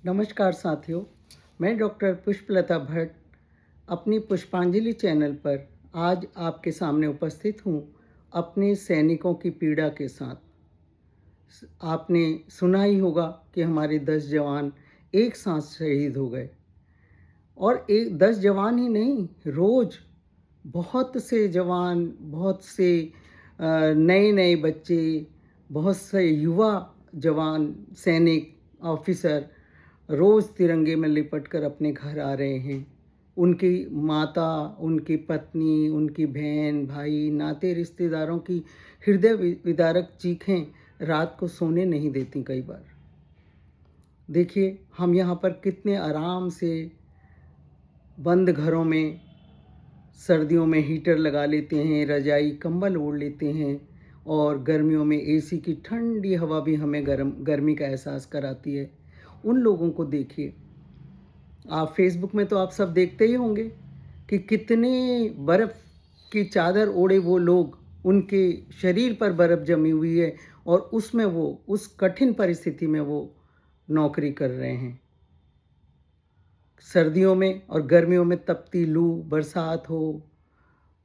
नमस्कार साथियों, मैं डॉक्टर पुष्पलता भट्ट अपनी पुष्पांजलि चैनल पर आज आपके सामने उपस्थित हूँ अपने सैनिकों की पीड़ा के साथ। आपने सुना ही होगा कि हमारे 10 जवान एक साथ शहीद हो गए और 10 जवान ही नहीं, रोज़ बहुत से जवान, बहुत से नए नए बच्चे, बहुत से युवा जवान, सैनिक, ऑफिसर रोज़ तिरंगे में लिपट कर अपने घर आ रहे हैं। उनकी माता, उनकी पत्नी, उनकी बहन, भाई, नाते रिश्तेदारों की हृदय विदारक चीखें रात को सोने नहीं देती कई बार। देखिए, हम यहाँ पर कितने आराम से बंद घरों में सर्दियों में हीटर लगा लेते हैं, रजाई कंबल ओढ़ लेते हैं और गर्मियों में एसी की ठंडी हवा भी हमें गर्मी का एहसास कराती है। उन लोगों को देखिए, आप फेसबुक में तो आप सब देखते ही होंगे कि कितने बर्फ़ की चादर ओढ़े वो लोग, उनके शरीर पर बर्फ़ जमी हुई है और उसमें वो उस कठिन परिस्थिति में वो नौकरी कर रहे हैं। सर्दियों में और गर्मियों में तपती लू, बरसात हो,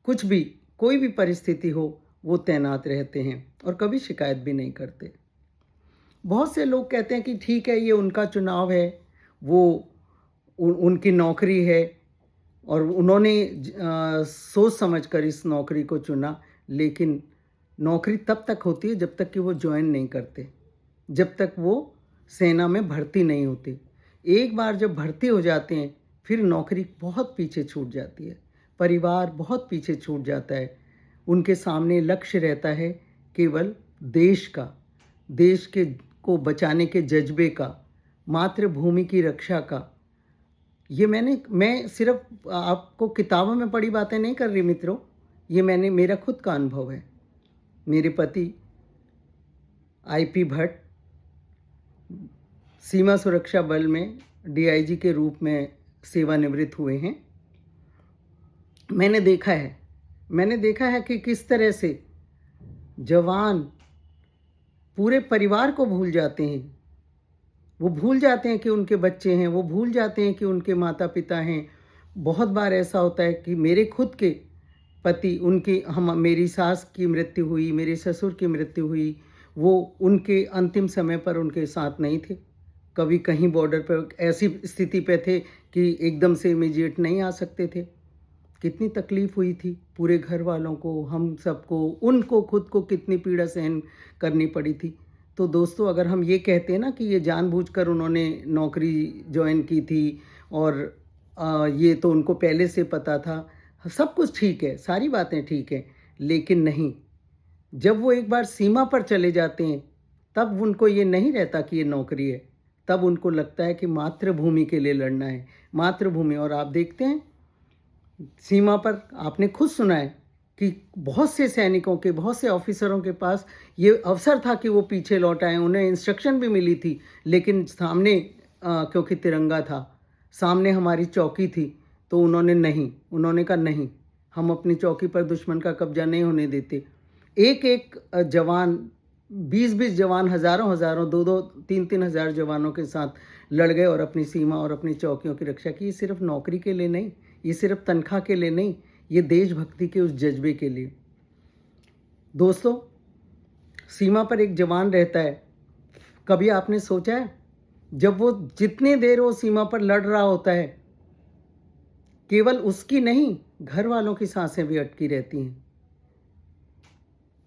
कुछ भी, कोई भी परिस्थिति हो, वो तैनात रहते हैं और कभी शिकायत भी नहीं करते। बहुत से लोग कहते हैं कि ठीक है, ये उनका चुनाव है, वो उनकी नौकरी है और उन्होंने सोच समझ कर इस नौकरी को चुना। लेकिन नौकरी तब तक होती है जब तक कि वो जॉइन नहीं करते, जब तक वो सेना में भर्ती नहीं होते। एक बार जब भर्ती हो जाते हैं, फिर नौकरी बहुत पीछे छूट जाती है, परिवार बहुत पीछे छूट जाता है। उनके सामने लक्ष्य रहता है केवल देश का, देश के को बचाने के जज्बे का, मातृभूमि की रक्षा का। ये मैं सिर्फ आपको किताबों में पढ़ी बातें नहीं कर रही मित्रों, ये मेरा खुद का अनुभव है। मेरे पति आईपी भट्ट सीमा सुरक्षा बल में डीआईजी के रूप में सेवानिवृत्त हुए हैं। मैंने देखा है कि किस तरह से जवान पूरे परिवार को भूल जाते हैं। वो भूल जाते हैं कि उनके बच्चे हैं, वो भूल जाते हैं कि उनके माता पिता हैं। बहुत बार ऐसा होता है कि मेरे खुद के पति, मेरी सास की मृत्यु हुई, मेरे ससुर की मृत्यु हुई, वो उनके अंतिम समय पर उनके साथ नहीं थे। कभी कहीं बॉर्डर पर ऐसी स्थिति पे थे कि एकदम से इमीडिएट नहीं आ सकते थे। कितनी तकलीफ़ हुई थी पूरे घर वालों को, हम सबको, उनको खुद को कितनी पीड़ा सहन करनी पड़ी थी। तो दोस्तों, अगर हम ये कहते हैं ना कि ये जानबूझकर उन्होंने नौकरी जॉइन की थी और ये तो उनको पहले से पता था, सब कुछ ठीक है, सारी बातें ठीक हैं, लेकिन नहीं, जब वो एक बार सीमा पर चले जाते हैं, तब उनको ये नहीं रहता कि ये नौकरी है। तब उनको लगता है कि मातृभूमि के लिए लड़ना है, मातृभूमि। और आप देखते हैं सीमा पर, आपने खुद सुना है कि बहुत से सैनिकों के, बहुत से ऑफिसरों के पास ये अवसर था कि वो पीछे लौट आएँ, उन्हें इंस्ट्रक्शन भी मिली थी, लेकिन सामने क्योंकि तिरंगा था, सामने हमारी चौकी थी, तो उन्होंने कहा नहीं, हम अपनी चौकी पर दुश्मन का कब्जा नहीं होने देते। एक एक जवान, 20-20 जवान, हज़ारों, 2-2, 3-3 हज़ार जवानों के साथ लड़ गए और अपनी सीमा और अपनी चौकियों की रक्षा की। ये सिर्फ नौकरी के लिए नहीं, ये सिर्फ तनख्वाह के लिए नहीं, ये देशभक्ति के उस जज्बे के लिए। दोस्तों, सीमा पर एक जवान रहता है, कभी आपने सोचा है, जब वो जितनी देर वो सीमा पर लड़ रहा होता है, केवल उसकी नहीं, घर वालों की सांसें भी अटकी रहती हैं।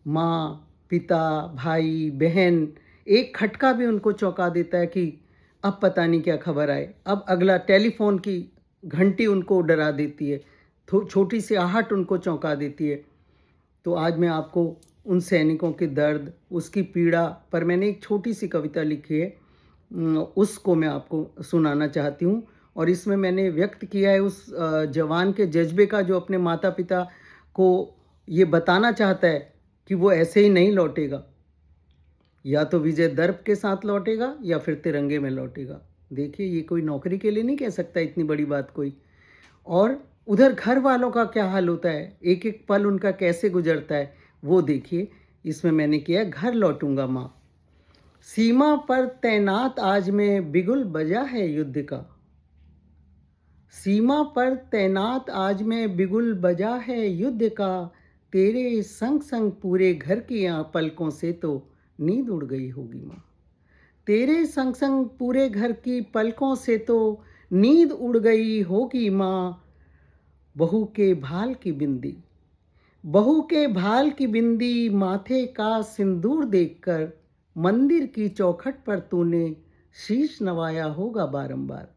माँ, पिता, भाई, बहन, एक खटका भी उनको चौंका देता है कि अब पता नहीं क्या खबर आए, अब अगला टेलीफोन की घंटी उनको डरा देती है, छोटी सी आहट उनको चौंका देती है। तो आज मैं आपको उन सैनिकों के दर्द, उसकी पीड़ा पर मैंने एक छोटी सी कविता लिखी है, उसको मैं आपको सुनाना चाहती हूँ। और इसमें मैंने व्यक्त किया है उस जवान के जज्बे का, जो अपने माता पिता को ये बताना चाहता है कि वो ऐसे ही नहीं लौटेगा, या तो विजय दर्प के साथ लौटेगा या फिर तिरंगे में लौटेगा। देखिए, ये कोई नौकरी के लिए नहीं कह सकता इतनी बड़ी बात कोई। और उधर घर वालों का क्या हाल होता है, एक एक पल उनका कैसे गुजरता है, वो देखिए। इसमें मैंने किया, घर लौटूंगा माँ। सीमा पर तैनात आज मैं बिगुल बजा है युद्ध का। सीमा पर तैनात आज मैं बिगुल बजा है युद्ध का। तेरे संग संग पूरे घर की पलकों से तो नींद उड़ गई होगी माँ। तेरे संग संग पूरे घर की पलकों से तो नींद उड़ गई होगी माँ। बहू के भाल की बिंदी, बहू के भाल की बिंदी, माथे का सिंदूर देखकर मंदिर की चौखट पर तूने शीश नवाया होगा बारंबार।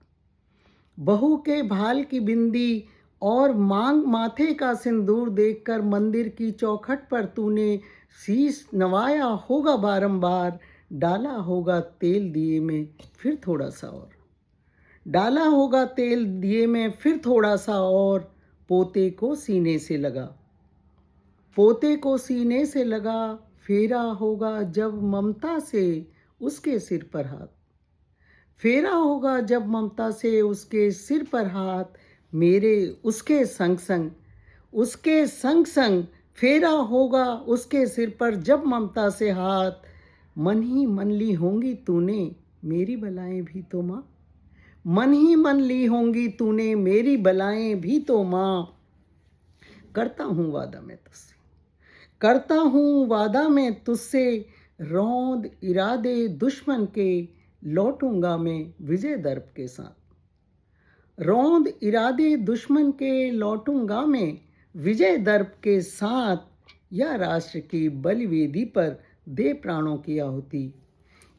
बहू के भाल की बिंदी और माथे का सिंदूर देखकर मंदिर की चौखट पर तूने शीश नवाया होगा बारंबार। डाला होगा तेल दिए में फिर थोड़ा सा और, डाला होगा तेल दिए में फिर थोड़ा सा और। पोते को सीने से लगा, पोते को सीने से लगा, फेरा होगा जब ममता से उसके सिर पर हाथ। फेरा होगा जब ममता से उसके सिर पर हाथ। मेरे उसके संग संग, उसके संग संग फेरा होगा उसके सिर पर जब ममता से हाथ। मन ही मन ली होंगी तूने मेरी बलाएं भी तो माँ। मन ही मन ली होंगी तूने मेरी बलाएं भी तो माँ। करता हूँ वादा मैं तुझसे, करता हूँ वादा मैं तुझसे, रौंद इरादे दुश्मन के लौटूंगा मैं विजय दर्प के साथ। रौंद इरादे दुश्मन के लौटूंगा मैं विजय दर्प के साथ। या राष्ट्र की बलिवेदी पर दे प्राणों की आहुति,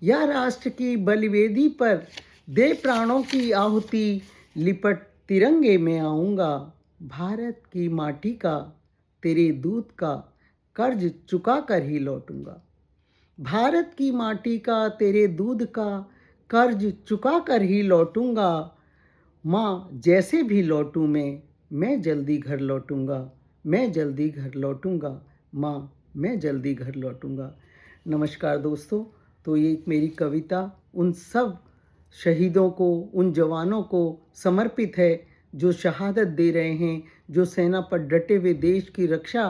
या राष्ट्र की बलिवेदी पर दे प्राणों की आहुति। लिपट तिरंगे में आऊँगा, भारत की माटी का तेरे दूध का कर्ज चुका कर ही लौटूंगा। भारत की माटी का तेरे दूध का कर्ज चुका कर ही लौटूंगा। माँ जैसे भी लौटूँ मैं जल्दी घर लौटूंगा, मैं जल्दी घर लौटूंगा माँ, मैं जल्दी घर लौटूंगा। नमस्कार दोस्तों, तो ये एक मेरी कविता उन सब शहीदों को, उन जवानों को समर्पित है जो शहादत दे रहे हैं, जो सेना पर डटे हुए देश की रक्षा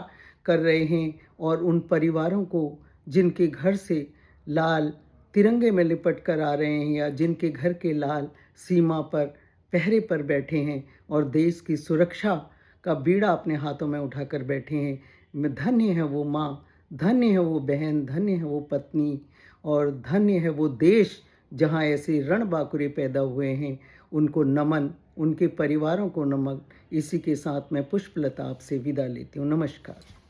कर रहे हैं, और उन परिवारों को जिनके घर से लाल तिरंगे में लिपट कर आ रहे हैं, या जिनके घर के लाल सीमा पर पहरे पर बैठे हैं और देश की सुरक्षा का बीड़ा अपने हाथों में उठाकर बैठे हैं। धन्य है वो माँ, धन्य है वो बहन, धन्य है वो पत्नी, और धन्य है वो देश जहाँ ऐसे रणबांकुरे पैदा हुए हैं। उनको नमन, उनके परिवारों को नमन। इसी के साथ मैं पुष्पलता आपसे विदा लेती हूँ। नमस्कार।